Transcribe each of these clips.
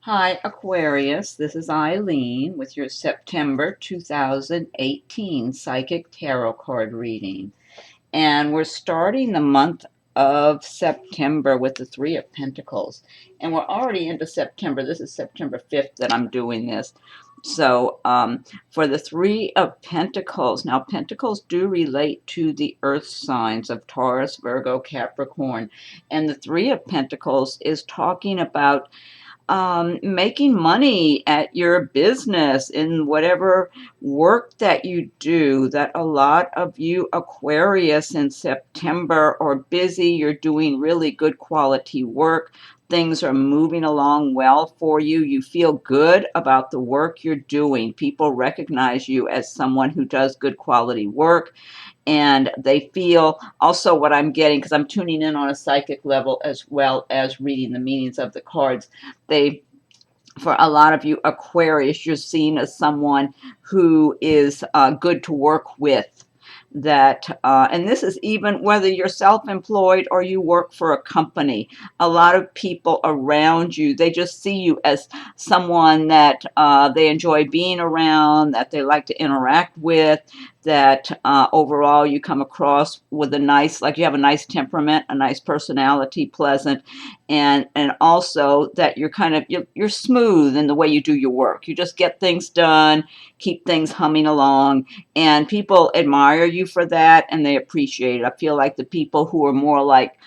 Hi, Aquarius. This is Eileen with your September 2018 Psychic Tarot card reading. And we're starting the month of September with the Three of Pentacles. And we're already into September. This is September 5th that I'm doing this. So for the Three of Pentacles, now Pentacles do relate to the earth signs of Taurus, Virgo, Capricorn. And the Three of Pentacles is talking about making money at your business in whatever work that you do. That a lot of you Aquarius in September are busy. You're doing really good quality work. Things are moving along well for you. You feel good about the work you're doing. People recognize you as someone who does good quality work, and they feel also what I'm getting, because I'm tuning in on a psychic level as well as reading the meanings of the cards. They, for a lot of you Aquarius, you're seen as someone who is good to work with. That and this is even whether you're self-employed or you work for a company. A lot of people around you, they just see you as someone that they enjoy being around, that they like to interact with, that overall you come across with a nice, like you have a nice temperament, a nice personality, pleasant, and also that you're kind of you're smooth in the way you do your work. You just get things done, keep things humming along, and people admire you for that, and they appreciate it. I feel like the people who are more like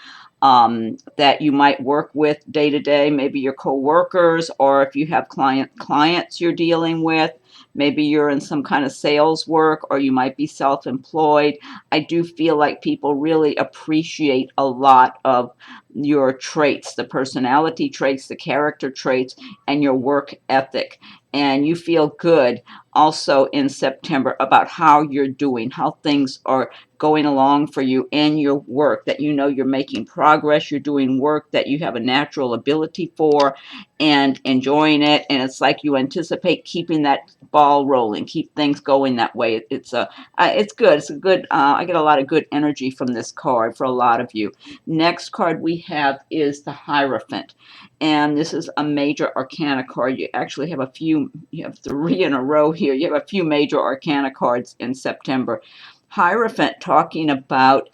that you might work with day to day, maybe your co-workers, or if you have clients you're dealing with, maybe you're in some kind of sales work, or you might be self-employed. I do feel like people really appreciate a lot of your traits, the personality traits, the character traits, and your work ethic. And you feel good also in September about how you're doing, how things are going along for you in your work, that you know you're making progress, you're doing work that you have a natural ability for and enjoying it. And it's like you anticipate keeping that ball rolling, keep things going that way. It's good. It's a good, I get a lot of good energy from this card for a lot of you. Next card we have is the Hierophant. And this is a major arcana card. You actually have you have three in a row here. You have a few major arcana cards in September. Hierophant talking about,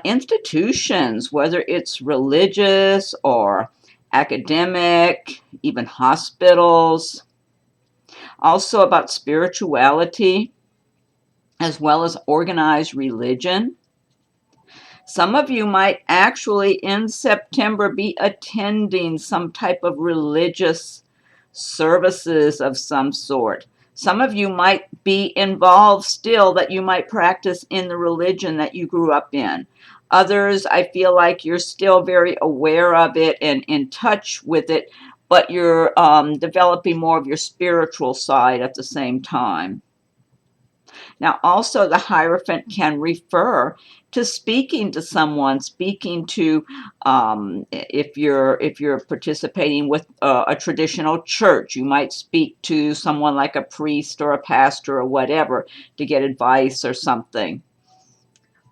institutions, whether it's religious or academic, even hospitals. Also about spirituality, as well as organized religion. Some of you might actually in September be attending some type of religious services of some sort. Some of you might be involved still, that you might practice in the religion that you grew up in. Others, I feel like you're still very aware of it and in touch with it, but you're developing more of your spiritual side at the same time. Now, also the Hierophant can refer to speaking to someone, speaking to, if you're participating with a traditional church, you might speak to someone like a priest or a pastor or whatever to get advice or something.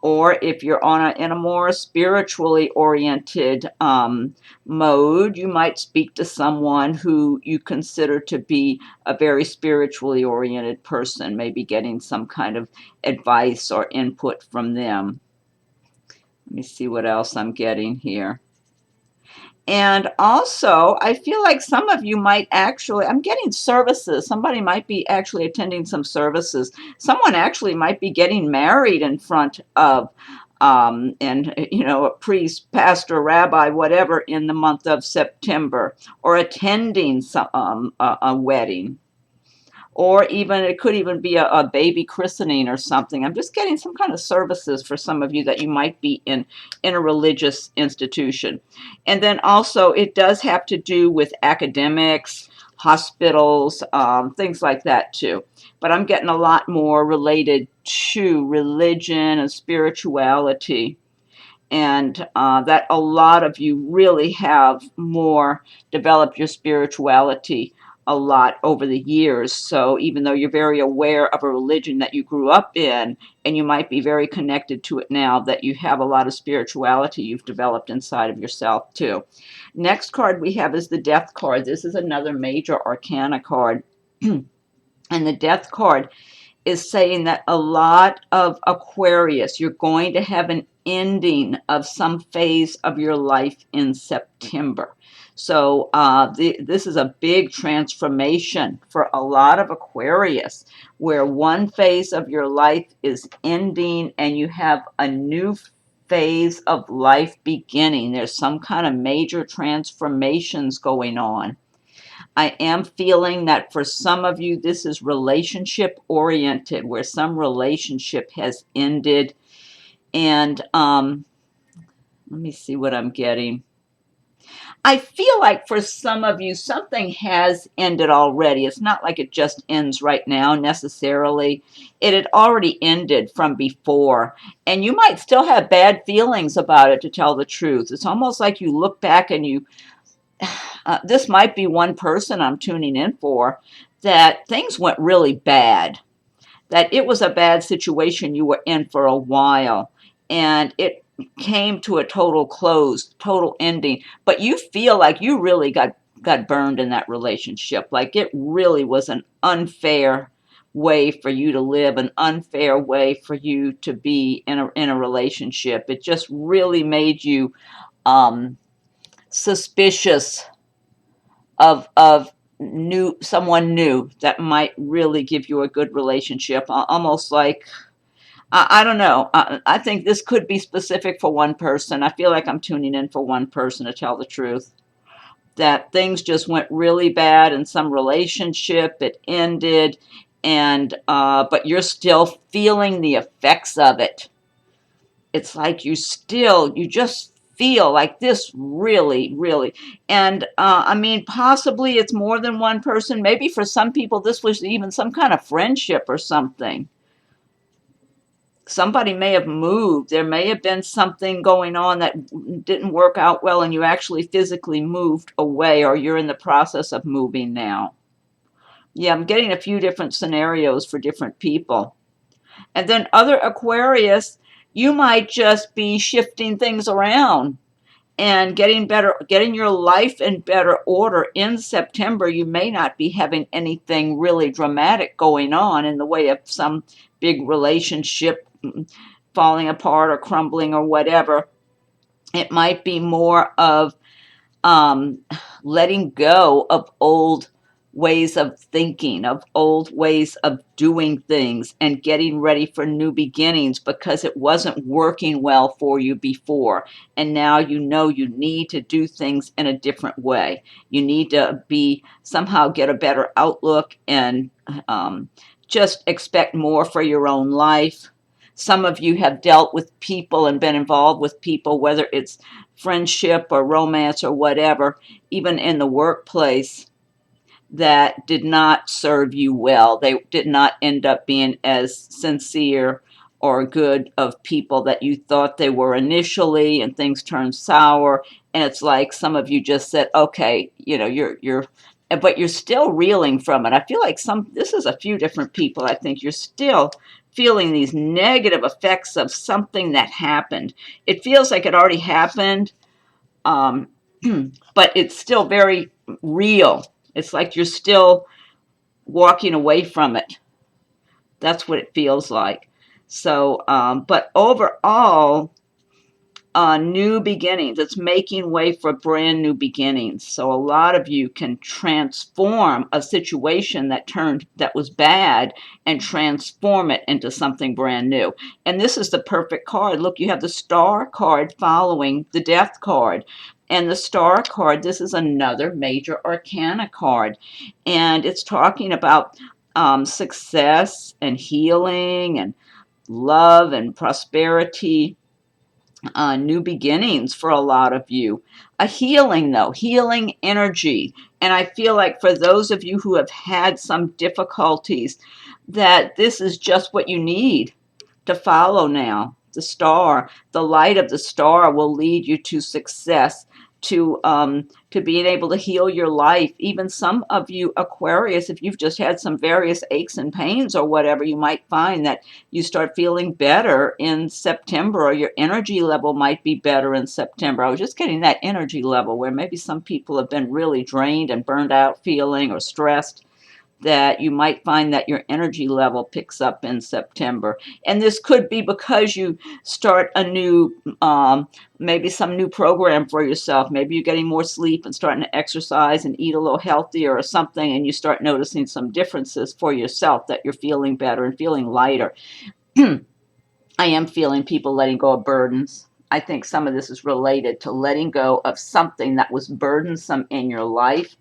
Or if you're in a more spiritually oriented mode, you might speak to someone who you consider to be a very spiritually oriented person, maybe getting some kind of advice or input from them. Let me see what else I'm getting here. And also, I feel like some of you might actually, I'm getting services. Somebody might be actually attending some services. Someone actually might be getting married in front of, a priest, pastor, rabbi, whatever, in the month of September, or attending a wedding. Or even, it could even be a baby christening or something. I'm just getting some kind of services for some of you that you might be in a religious institution. And then also it does have to do with academics, hospitals, things like that too. But I'm getting a lot more related to religion and spirituality. And that a lot of you really have more developed your spirituality a lot over the years. So even though you're very aware of a religion that you grew up in, and you might be very connected to it now, that you have a lot of spirituality you've developed inside of yourself too. Next card we have is the Death card. This is another major arcana card. And the Death card is saying that a lot of Aquarius, you're going to have an ending of some phase of your life in September. So this is a big transformation for a lot of Aquarius, where one phase of your life is ending and you have a new phase of life beginning. There's some kind of major transformations going on. I am feeling that for some of you, this is relationship oriented, where some relationship has ended. And let me see what I'm getting. I feel like for some of you, something has ended already. It's not like it just ends right now necessarily. It had already ended from before. And you might still have bad feelings about it, to tell the truth. It's almost like you look back and you this might be one person I'm tuning in for, that things went really bad, that it was a bad situation you were in for a while, and it came to a total close, total ending, but you feel like you really got burned in that relationship, like it really was an unfair way for you to live, an unfair way for you to be in a relationship. It just really made you suspicious of someone new that might really give you a good relationship. Almost like, I don't know. I think this could be specific for one person. I feel like I'm tuning in for one person, to tell the truth. That things just went really bad in some relationship. It ended, and but you're still feeling the effects of it. It's like you just feel like this really. And I mean, possibly it's more than one person. Maybe for some people, this was even some kind of friendship or something. Somebody may have moved. There may have been something going on that didn't work out well, and you actually physically moved away, or you're in the process of moving now. Yeah, I'm getting a few different scenarios for different people. And then other Aquarius, you might just be shifting things around and getting your life in better order in September. You may not be having anything really dramatic going on in the way of some big relationship falling apart or crumbling or whatever. It might be more of letting go of old ways of thinking, of old ways of doing things, and getting ready for new beginnings, because it wasn't working well for you before. And now you know you need to do things in a different way. You need to somehow get a better outlook, and just expect more for your own life. Some of you have dealt with people and been involved with people, whether it's friendship or romance or whatever, even in the workplace, that did not serve you well. They did not end up being as sincere or good of people that you thought they were initially, and things turned sour. And it's like some of you just said, okay, but you're still reeling from it. I feel like this is a few different people. I think you're still feeling these negative effects of something that happened. It feels like it already happened, but it's still very real. It's like you're still walking away from it. That's what it feels like. So, but overall, new beginnings. It's making way for brand new beginnings. So a lot of you can transform a situation that was bad, and transform it into something brand new. And this is the perfect card. Look, you have the Star card following the Death card. And the Star card, this is another major arcana card. And it's talking about success and healing and love and prosperity. New beginnings for a lot of you. A healing, though, healing energy. And I feel like for those of you who have had some difficulties, that this is just what you need to follow now. The star, the light of the star will lead you to success, to to being able to heal your life. Even some of you Aquarius, if you've just had some various aches and pains or whatever, you might find that you start feeling better in September, or your energy level might be better in September. I was just getting that energy level where maybe some people have been really drained and burned out feeling, or stressed, that you might find that your energy level picks up in September. And this could be because you start a new, maybe some new program for yourself. Maybe you're getting more sleep and starting to exercise and eat a little healthier or something, and you start noticing some differences for yourself, that you're feeling better and feeling lighter. I am feeling people letting go of burdens. I think some of this is related to letting go of something that was burdensome in your life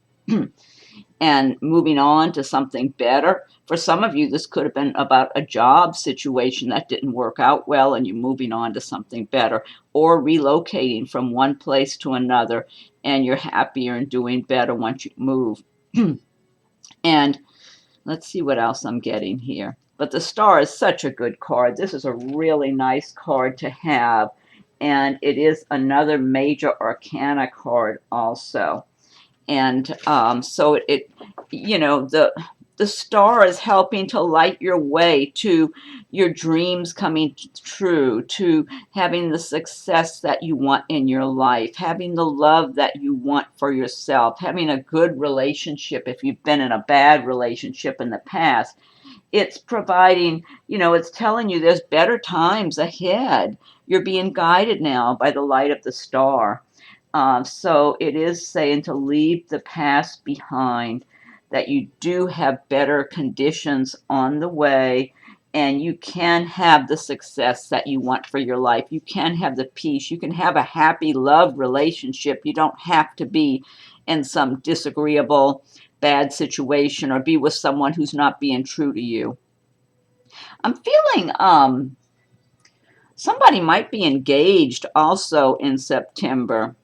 and moving on to something better. For some of you, this could have been about a job situation that didn't work out well, and you're moving on to something better, or relocating from one place to another, and you're happier and doing better once you move. And let's see what else I'm getting here. But the Star is such a good card. This is a really nice card to have, and it is another major arcana card also. And so it, you know, the Star is helping to light your way to your dreams coming true, to having the success that you want in your life, having the love that you want for yourself, having a good relationship if you've been in a bad relationship in the past. It's providing, you know, it's telling you there's better times ahead. You're being guided now by the light of the Star. So it is saying to leave the past behind, that you do have better conditions on the way, and you can have the success that you want for your life. You can have the peace. You can have a happy love relationship. You don't have to be in some disagreeable, bad situation, or be with someone who's not being true to you. I'm feeling somebody might be engaged also in September.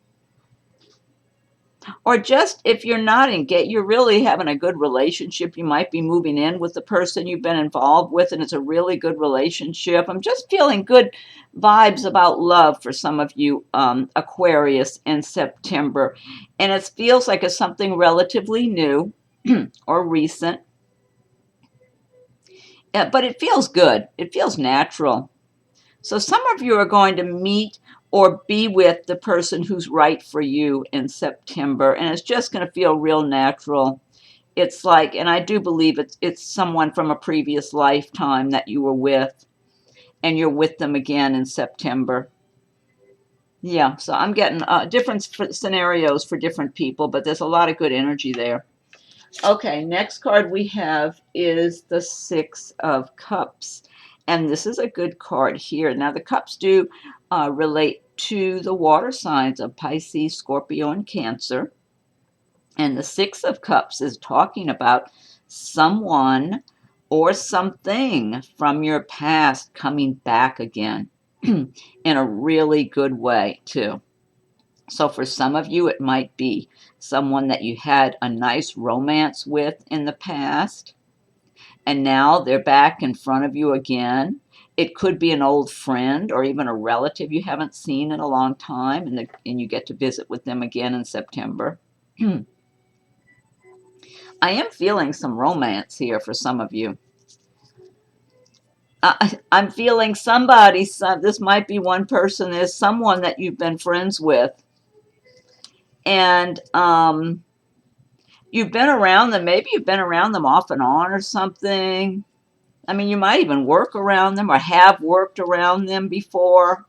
Or just if you're not engaged, you're really having a good relationship. You might be moving in with the person you've been involved with, and it's a really good relationship. I'm just feeling good vibes about love for some of you Aquarius in September. And it feels like it's something relatively new or recent. But it feels good. It feels natural. So some of you are going to meet or be with the person who's right for you in September, and it's just going to feel real natural. It's like, and I do believe it's someone from a previous lifetime that you were with, and you're with them again in September. Yeah, so I'm getting different scenarios for different people, but there's a lot of good energy there. Okay, next card we have is the Six of Cups. And this is a good card here. Now, the cups do relate to the water signs of Pisces, Scorpio, and Cancer. And the Six of Cups is talking about someone or something from your past coming back again in a really good way, too. So for some of you, it might be someone that you had a nice romance with in the past, and now they're back in front of you again. It could be an old friend or even a relative you haven't seen in a long time, and you get to visit with them again in September. I am feeling some romance here for some of you. I'm feeling somebody, this might be one person, there's someone that you've been friends with, and you've been around them. Maybe you've been around them off and on or something. I mean, you might even work around them or have worked around them before.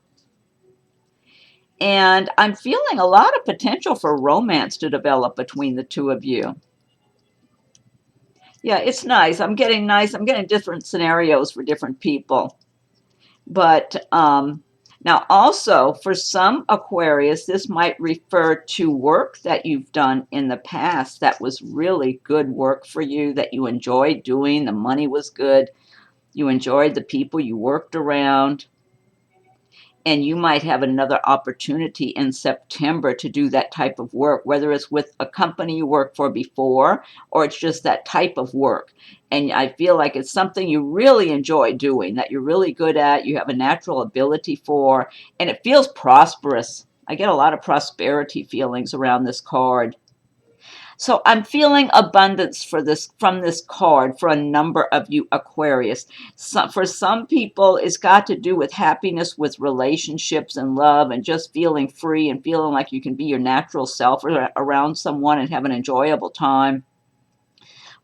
And I'm feeling a lot of potential for romance to develop between the two of you. Yeah, it's nice. I'm getting different scenarios for different people. But now also for some Aquarius, this might refer to work that you've done in the past that was really good work for you, that you enjoyed doing. The money was good. You enjoyed the people you worked around. And you might have another opportunity in September to do that type of work, whether it's with a company you worked for before, or it's just that type of work. And I feel like it's something you really enjoy doing, that you're really good at, you have a natural ability for, and it feels prosperous. I get a lot of prosperity feelings around this card. So I'm feeling abundance for this from this card for a number of you Aquarius. For some people, it's got to do with happiness with relationships and love and just feeling free and feeling like you can be your natural self around someone and have an enjoyable time.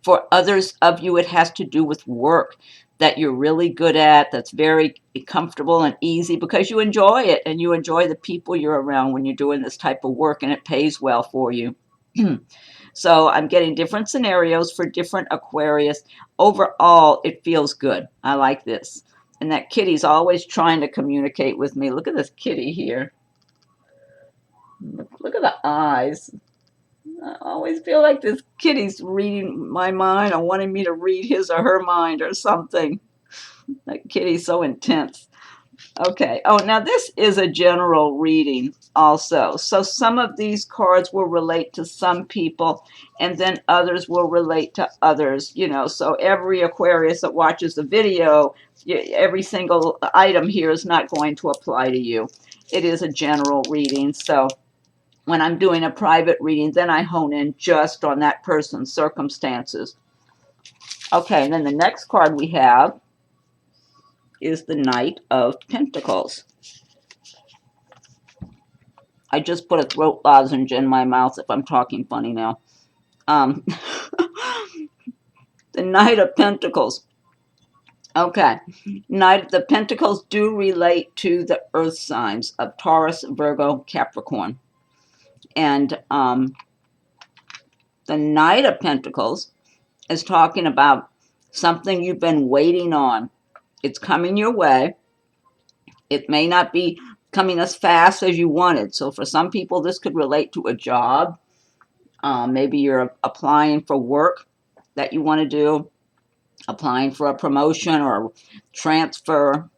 For others of you, it has to do with work that you're really good at, that's very comfortable and easy because you enjoy it and you enjoy the people you're around when you're doing this type of work and it pays well for you. So I'm getting different scenarios for different Aquarius. Overall, it feels good. I like this. And that kitty's always trying to communicate with me. Look at this kitty here. Look at the eyes. I always feel like this kitty's reading my mind or wanting me to read his or her mind or something. That kitty's so intense. Okay. Oh, now this is a general reading also. So some of these cards will relate to some people and then others will relate to others, you know. So every Aquarius that watches the video, every single item here is not going to apply to you. It is a general reading. So when I'm doing a private reading, then I hone in just on that person's circumstances. Okay, and then the next card we have is the Knight of Pentacles. I just put a throat lozenge in my mouth if I'm talking funny now. The Knight of Pentacles. Okay. Knight, the Pentacles do relate to the earth signs of Taurus, Virgo, Capricorn. And the Knight of Pentacles is talking about something you've been waiting on. It's coming your way. It may not be coming as fast as you wanted. So for some people, this could relate to a job. Maybe you're applying for work that you want to do, applying for a promotion or a transfer,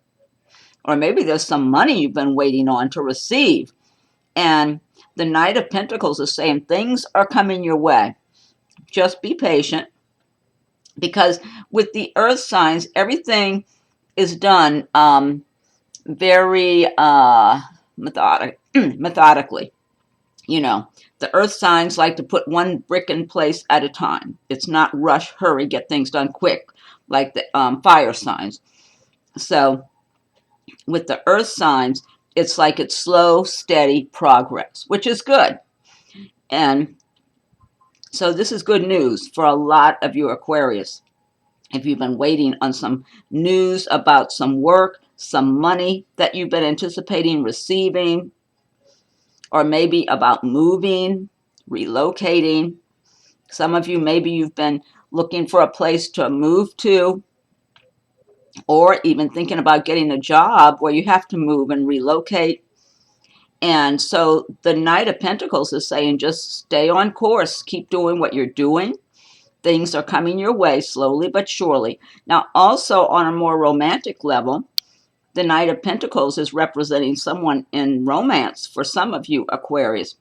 or maybe there's some money you've been waiting on to receive. And the Knight of Pentacles is saying things are coming your way. Just be patient, because with the earth signs, everything is done very methodically. You know, the earth signs like to put one brick in place at a time. It's not rush, hurry, get things done quick like the fire signs. So with the earth signs, it's like it's slow, steady progress, which is good. And so this is good news for a lot of you Aquarius. If you've been waiting on some news about some work, some money that you've been anticipating receiving, or maybe about moving, relocating. Some of you, maybe you've been looking for a place to move to, or even thinking about getting a job where you have to move and relocate. And so the Knight of Pentacles is saying just stay on course, keep doing what you're doing. Things are coming your way slowly but surely. Now, also on a more romantic level, the Knight of Pentacles is representing someone in romance for some of you Aquarius.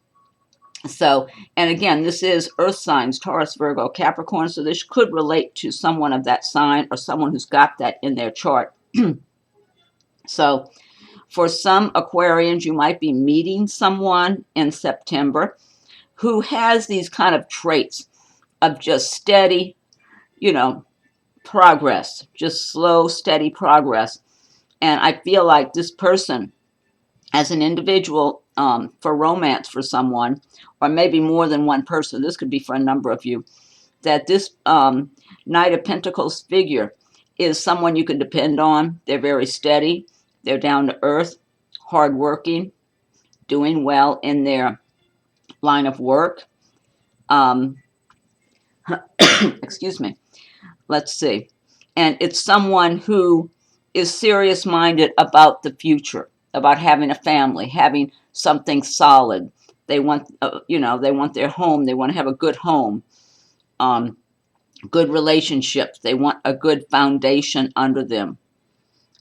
So, and again, this is earth signs, Taurus, Virgo, Capricorn. So this could relate to someone of that sign or someone who's got that in their chart. So for some Aquarians, you might be meeting someone in September who has these kind of traits of just steady, you know, progress, just slow, steady progress. And I feel like this person, as an individual, for romance for someone, or maybe more than one person, this could be for a number of you, that this Knight of Pentacles figure is someone you can depend on. They're very steady. They're down to earth, hardworking, doing well in their line of work. Excuse me. Let's see. And it's someone who is serious-minded about the future, about having a family, having something solid. They want, they want their home. They want to have a good home, good relationships. They want a good foundation under them.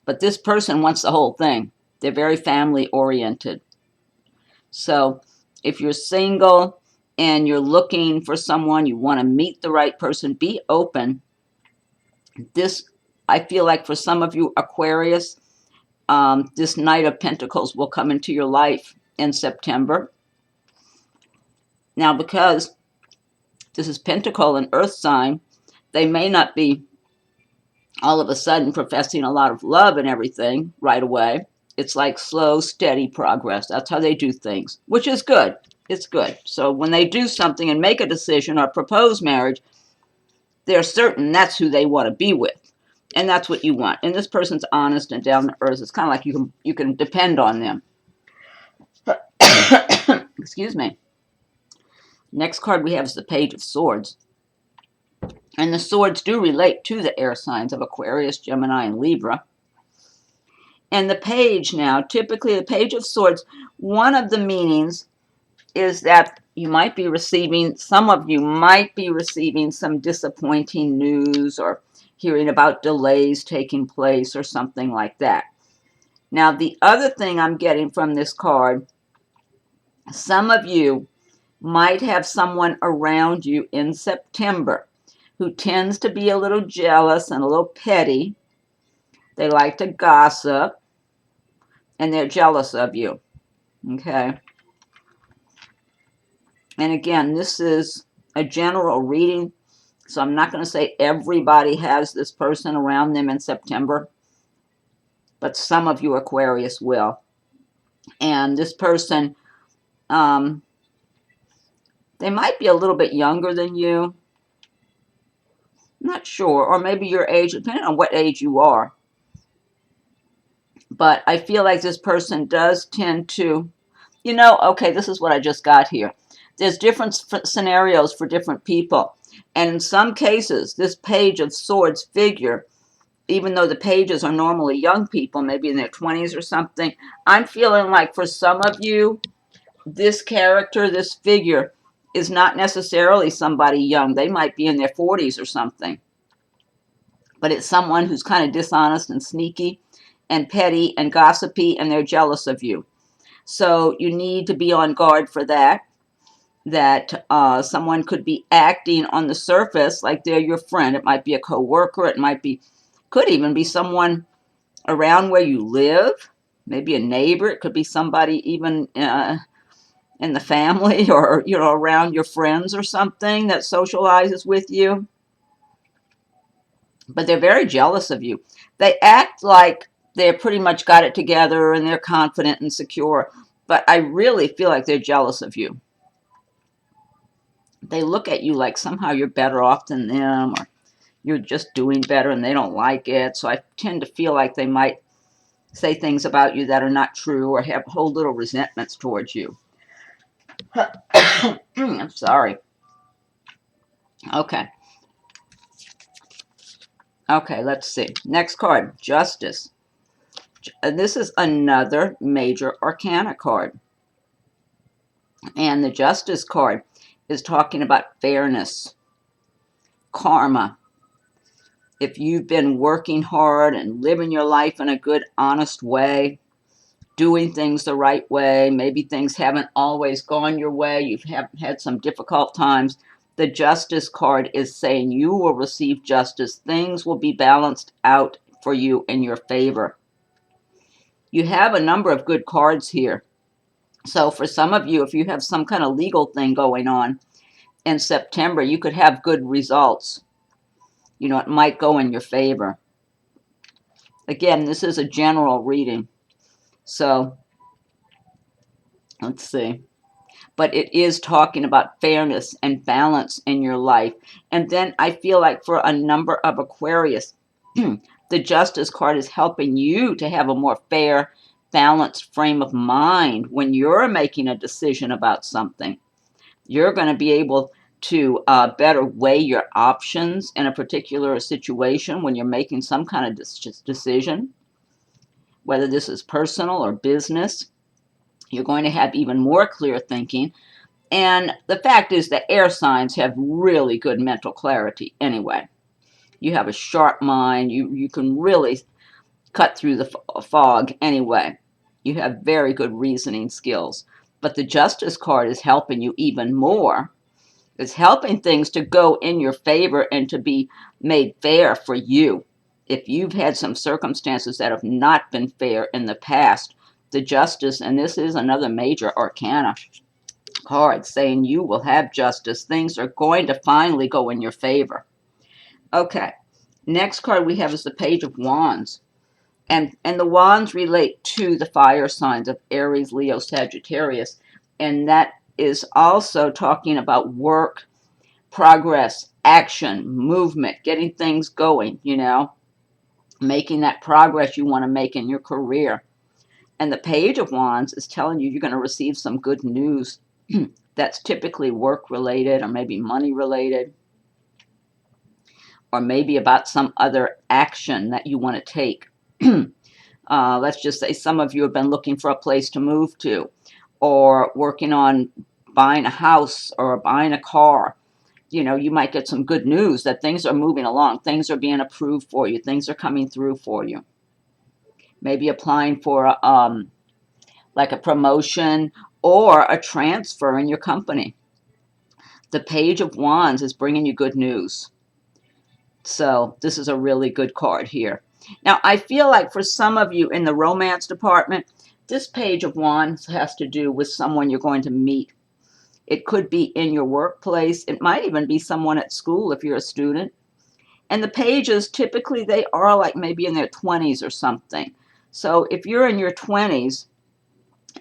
But this person wants the whole thing. They're very family-oriented. So if you're single and you're looking for someone, you want to meet the right person, be open. This, I feel like for some of you Aquarius, this Knight of Pentacles will come into your life in September. Now, because this is Pentacle and Earth sign, they may not be all of a sudden professing a lot of love and everything right away. It's like slow, steady progress. That's how they do things, which is good. It's good. So when they do something and make a decision or propose marriage, they're certain that's who they want to be with. And that's what you want. And this person's honest and down to earth. It's kind of like you can depend on them. Excuse me. Next card we have is the Page of Swords. And the swords do relate to the air signs of Aquarius, Gemini, and Libra. And the page now, typically the Page of Swords, one of the meanings is that you might be receiving, some of you might be receiving some disappointing news or hearing about delays taking place or something like that. Now, the other thing I'm getting from this card, some of you might have someone around you in September who tends to be a little jealous and a little petty. They like to gossip, and they're jealous of you, okay? And again, this is a general reading, so I'm not going to say everybody has this person around them in September, but some of you Aquarius will. And this person, they might be a little bit younger than you. Not sure, or maybe your age, depending on what age you are. But I feel like this person does tend to, you know, okay, this is what I just got here. There's different scenarios for different people. And in some cases, this Page of Swords figure, even though the pages are normally young people, maybe in their 20s or something, I'm feeling like for some of you, this character, this figure, is not necessarily somebody young. They might be in their 40s or something. But it's someone who's kind of dishonest and sneaky and petty and gossipy, and they're jealous of you. So you need to be on guard for that. That someone could be acting on the surface like they're your friend. It might be a co-worker. It might be, could even be someone around where you live. Maybe a neighbor. It could be somebody even in the family or, you know, around your friends or something that socializes with you. But they're very jealous of you. They act like they're pretty much got it together and they're confident and secure. But I really feel like they're jealous of you. They look at you like somehow you're better off than them, or you're just doing better and they don't like it. So I tend to feel like they might say things about you that are not true or have whole little resentments towards you. I'm sorry. Okay. Okay, let's see. Next card, Justice. And this is another major arcana card. And the Justice card is talking about fairness, karma. If you've been working hard and living your life in a good, honest way, doing things the right way, maybe things haven't always gone your way, you've had some difficult times, the Justice card is saying you will receive justice. Things will be balanced out for you in your favor. You have a number of good cards here. So for some of you, if you have some kind of legal thing going on in September, you could have good results. You know, it might go in your favor. Again, this is a general reading. So, let's see. But it is talking about fairness and balance in your life. And then I feel like for a number of Aquarius, the Justice card is helping you to have a more fair, balanced frame of mind when you're making a decision about something. You're going to be able to better weigh your options in a particular situation when you're making some kind of decision, whether this is personal or business. You're going to have even more clear thinking. And the fact is that air signs have really good mental clarity anyway. You have a sharp mind. You can really cut through the fog anyway. You have very good reasoning skills. But the Justice card is helping you even more. It's helping things to go in your favor and to be made fair for you. If you've had some circumstances that have not been fair in the past, the Justice, and this is another major arcana card saying you will have justice. Things are going to finally go in your favor. Okay, next card we have is the Page of Wands. And the wands relate to the fire signs of Aries, Leo, Sagittarius. And that is also talking about work, progress, action, movement, getting things going, you know, making that progress you want to make in your career. And the Page of Wands is telling you you're going to receive some good news that's typically work related or maybe money related, or maybe about some other action that you want to take. Let's just say some of you have been looking for a place to move to, or working on buying a house or buying a car. You know, you might get some good news that things are moving along. Things are being approved for you. Things are coming through for you. Maybe applying for like a promotion or a transfer in your company. The Page of Wands is bringing you good news. So this is a really good card here. Now, I feel like for some of you in the romance department, this Page of Wands has to do with someone you're going to meet. It could be in your workplace. It might even be someone at school if you're a student. And the pages, typically, they are like maybe in their 20s or something. So if you're in your 20s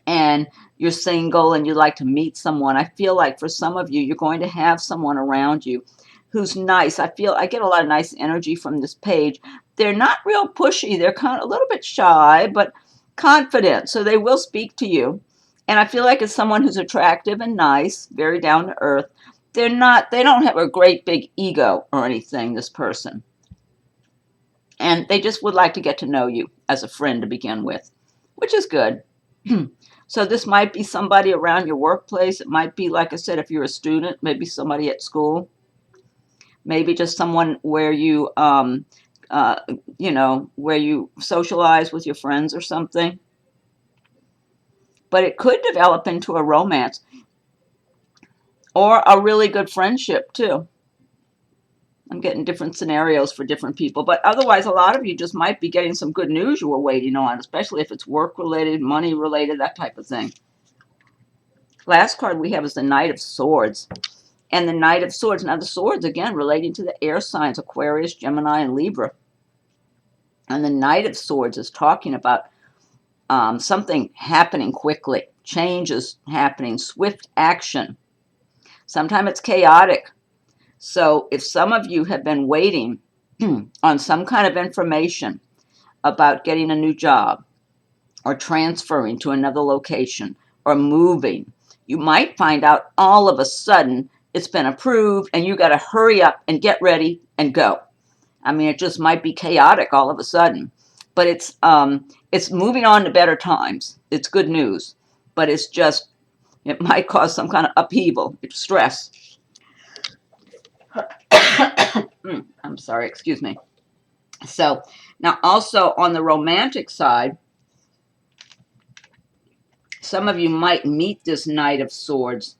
and you're single and you'd like to meet someone, I feel like for some of you, you're going to have someone around you who's nice. I get a lot of nice energy from this page. They're not real pushy. They're kind of a little bit shy, but confident. So they will speak to you. And I feel like it's someone who's attractive and nice, very down to earth. They don't have a great big ego or anything, this person. And they just would like to get to know you as a friend to begin with, which is good. So this might be somebody around your workplace. It might be, like I said, if you're a student, maybe somebody at school. Maybe just someone where you, where you socialize with your friends or something. But it could develop into a romance or a really good friendship too. I'm getting different scenarios for different people. But otherwise, a lot of you just might be getting some good news you were waiting on, especially if it's work-related, money-related, that type of thing. Last card we have is the Knight of Swords. And the Knight of Swords, now the swords, again, relating to the air signs, Aquarius, Gemini, and Libra. And the Knight of Swords is talking about something happening quickly, changes happening, swift action. Sometimes it's chaotic. So if some of you have been waiting on some kind of information about getting a new job or transferring to another location or moving, you might find out all of a sudden it's been approved and you got to hurry up and get ready and go. I mean, it just might be chaotic all of a sudden, but it's moving on to better times. It's good news, but it might cause some kind of upheaval, stress. I'm sorry, excuse me. So now also on the romantic side, some of you might meet this Knight of Swords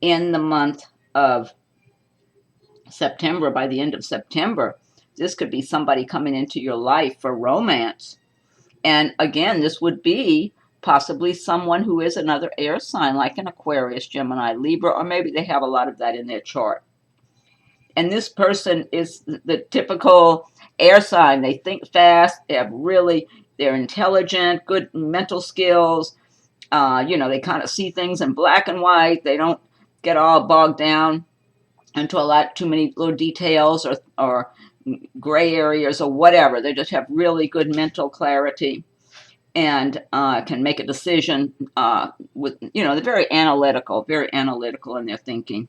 in the month of September. By the end of September, this could be somebody coming into your life for romance. And again, this would be possibly someone who is another air sign, like an Aquarius, Gemini, Libra, or maybe they have a lot of that in their chart. And this person is the typical air sign. They think fast. They're intelligent, good mental skills. They kind of see things in black and white. They don't get all bogged down into too many little details or gray areas or whatever. They just have really good mental clarity and can make a decision they're very analytical in their thinking.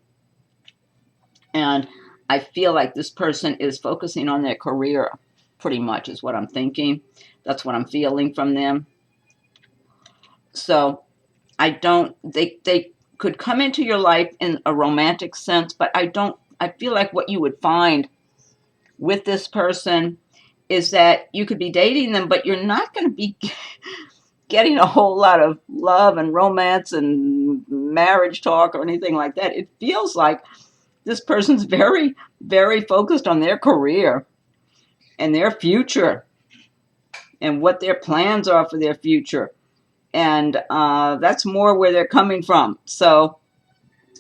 And I feel like this person is focusing on their career pretty much is what I'm thinking. That's what I'm feeling from them. So they could come into your life in a romantic sense, but I feel like what you would find with this person is that you could be dating them, but you're not going to be getting a whole lot of love and romance and marriage talk or anything like that. It feels like this person's very, very focused on their career and their future and what their plans are for their future. And that's more where they're coming from. So,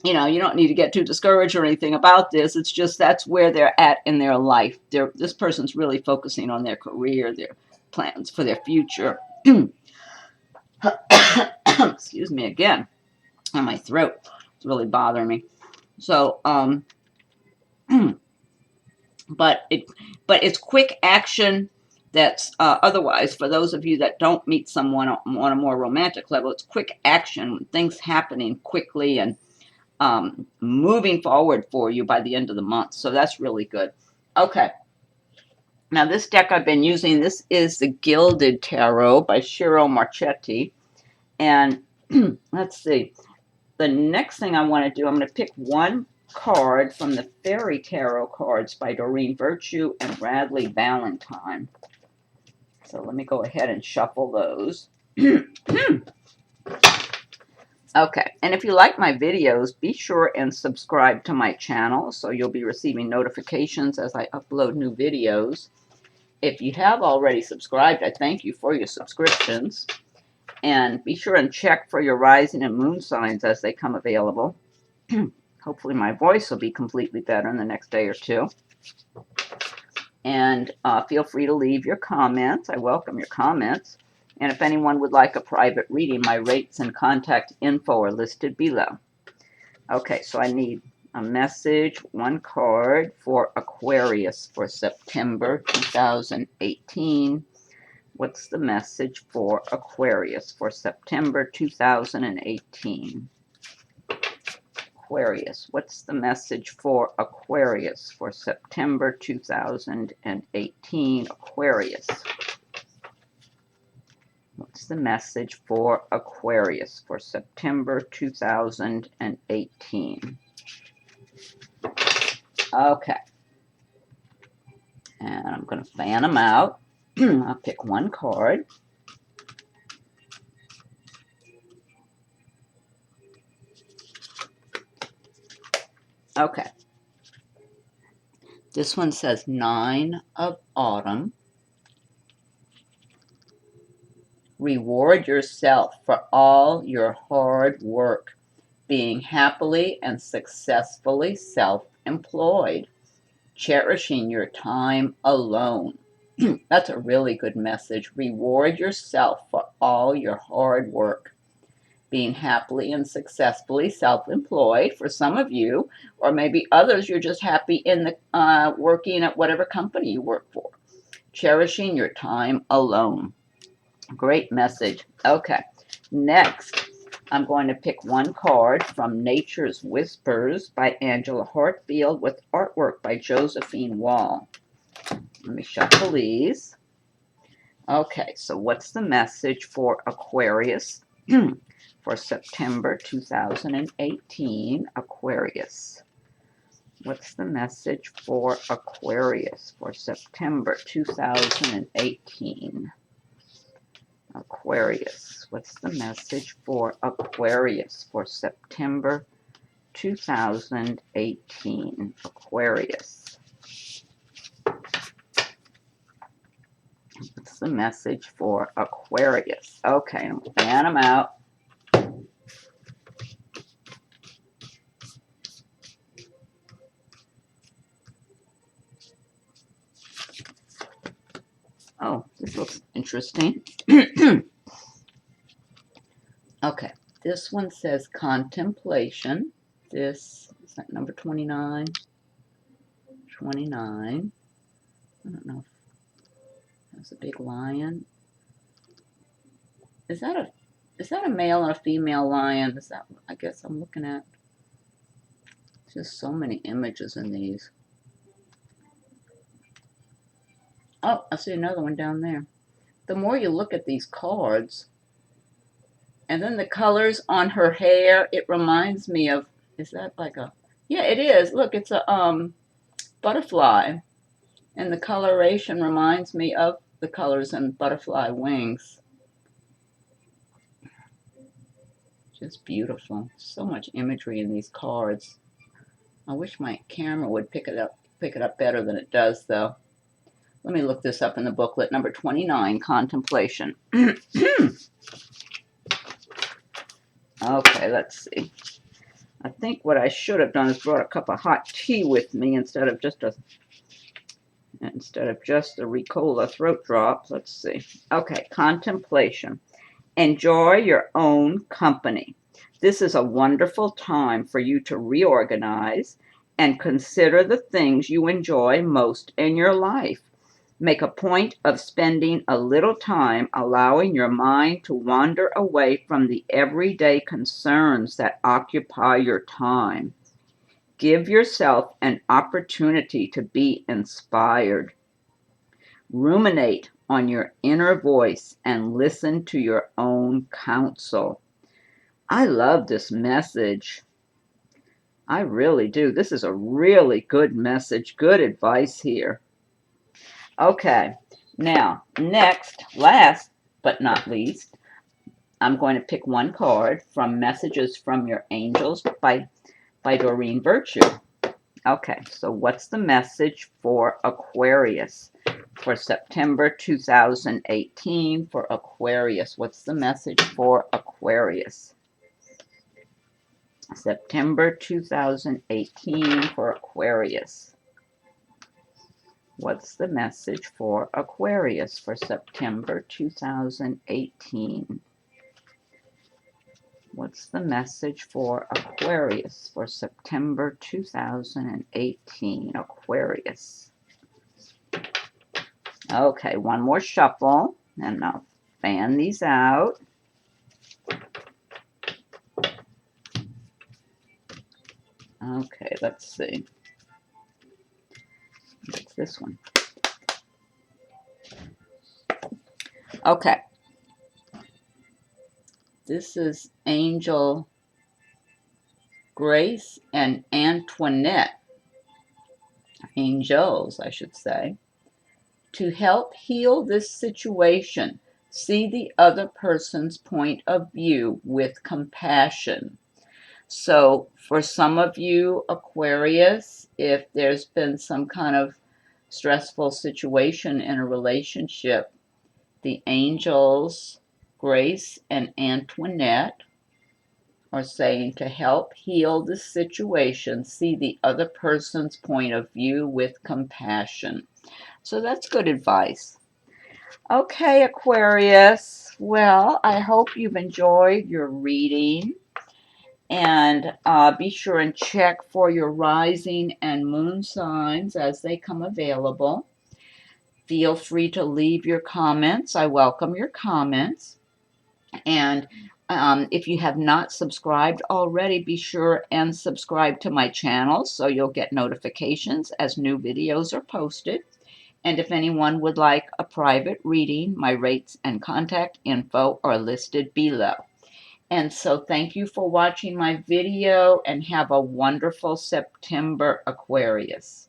you know, you don't need to get too discouraged or anything about this. It's just that's where they're at in their life. This person's really focusing on their career, their plans for their future. Excuse me again. And my throat is really bothering me. So, but it's quick action. That's otherwise, for those of you that don't meet someone on a more romantic level, it's quick action, things happening quickly and moving forward for you by the end of the month. So that's really good. Okay. Now this deck I've been using, this is the Gilded Tarot by Ciro Marchetti. And let's see. The next thing I want to do, I'm going to pick one card from the Fairy Tarot cards by Doreen Virtue and Radleigh Valentine. So let me go ahead and shuffle those. Okay, and if you like my videos, be sure and subscribe to my channel so you'll be receiving notifications as I upload new videos. If you have already subscribed, I thank you for your subscriptions. And be sure and check for your rising and moon signs as they come available. Hopefully my voice will be completely better in the next day or two. And feel free to leave your comments. I welcome your comments. And if anyone would like a private reading, my rates and contact info are listed below. Okay, so I need a message, one card for Aquarius for September 2018. What's the message for Aquarius for September 2018? Aquarius. What's the message for Aquarius for September 2018? Aquarius. What's the message for Aquarius for September 2018? Okay. And I'm going to fan them out. I'll pick one card. Okay. This one says 9 of Autumn. Reward yourself for all your hard work, being happily and successfully self-employed, cherishing your time alone. That's a really good message. Reward yourself for all your hard work, being happily and successfully self-employed for some of you, or maybe others, you're just happy in the working at whatever company you work for. Cherishing your time alone. Great message. Okay, next I'm going to pick one card from Nature's Whispers by Angela Hartfield with artwork by Josephine Wall. Let me shuffle these. Okay, so what's the message for Aquarius for September 2018? Aquarius. What's the message for Aquarius for September 2018? Aquarius. What's the message for Aquarius for September 2018? Aquarius. What's the message for Aquarius? Okay, I'm going to fan them out. Oh, this looks interesting. Okay, this one says contemplation. This is that number 29. 29. I don't know if that's a big lion. Is that a male or a female lion? Is that, I guess I'm looking at? Just so many images in these. Oh, I see another one down there. The more you look at these cards, and then the colors on her hair, it reminds me of, is that like a, yeah, it is. Look, it's a butterfly. And the coloration reminds me of the colors in butterfly wings. Just beautiful. So much imagery in these cards. I wish my camera would pick it up better than it does, though. Let me look this up in the booklet. Number 29, contemplation. Okay, let's see. I think what I should have done is brought a cup of hot tea with me instead of just the Ricola throat drops. Let's see. Okay, contemplation. Enjoy your own company. This is a wonderful time for you to reorganize and consider the things you enjoy most in your life. Make a point of spending a little time allowing your mind to wander away from the everyday concerns that occupy your time. Give yourself an opportunity to be inspired. Ruminate on your inner voice and listen to your own counsel. I love this message. I really do. This is a really good message. Good advice here. Okay, now, next, last but not least, I'm going to pick one card from Messages from Your Angels by Doreen Virtue. Okay, so what's the message for Aquarius for September 2018 for Aquarius? What's the message for Aquarius? September 2018 for Aquarius. What's the message for Aquarius for September 2018? What's the message for Aquarius for September 2018? Aquarius. Okay, one more shuffle, and I'll fan these out. Okay, let's see. What's this one? Okay. This is Angel Grace and Antoinette. Angels, I should say. To help heal this situation, see the other person's point of view with compassion. So for some of you, Aquarius, if there's been some kind of stressful situation in a relationship, the angels, Grace and Antoinette, are saying to help heal the situation, see the other person's point of view with compassion. So that's good advice. Okay, Aquarius. Well, I hope you've enjoyed your reading. And be sure and check for your rising and moon signs as they come available. Feel free to leave your comments. I welcome your comments. And if you have not subscribed already, be sure and subscribe to my channel so you'll get notifications as new videos are posted. And if anyone would like a private reading, my rates and contact info are listed below. And so thank you for watching my video and have a wonderful September, Aquarius.